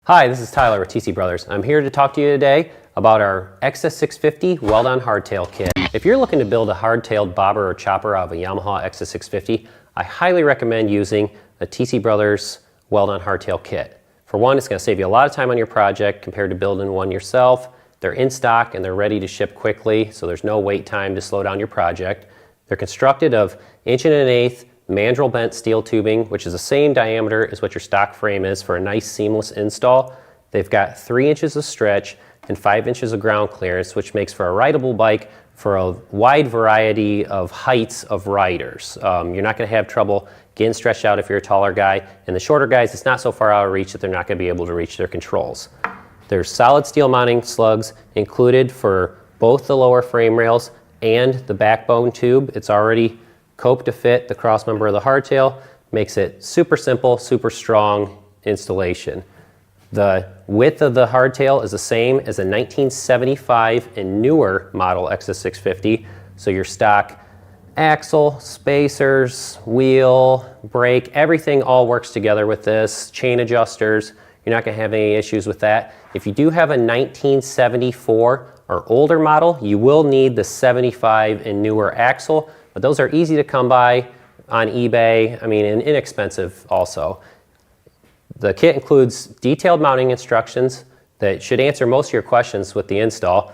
Hi, this is Tyler with TC Brothers. I'm here to talk to you today about our XS650 Weld-on Hardtail kit. If you're looking to build a hard-tailed bobber or chopper out of a Yamaha XS650, I highly recommend using a TC Brothers Weld-on Hardtail kit. For one, it's going to save you a lot of time on your project compared to building one yourself. They're in stock and they're ready to ship quickly, so there's no wait time to slow down your project. They're constructed of 1 1/8" mandrel bent steel tubing, which is the same diameter as what your stock frame is for a nice seamless install. They've got 3 inches of stretch and 5 inches of ground clearance, which makes for a rideable bike for a wide variety of heights of riders. You're not going to have trouble getting stretched out if you're a taller guy, and the shorter guys, it's not so far out of reach that they're not going to be able to reach their controls. There's solid steel mounting slugs included for both the lower frame rails and the backbone tube. It's already coped to fit the cross member of the hardtail, makes it super simple, super strong installation. The width of the hardtail is the same as a 1975 and newer model XS650, so your stock axle, spacers, wheel, brake, everything all works together with this. Chain adjusters, you're not going to have any issues with that. If you do have a 1974 or older model, you will need the 75 and newer axle, but those are easy to come by on eBay, and inexpensive also. The kit includes detailed mounting instructions that should answer most of your questions with the install.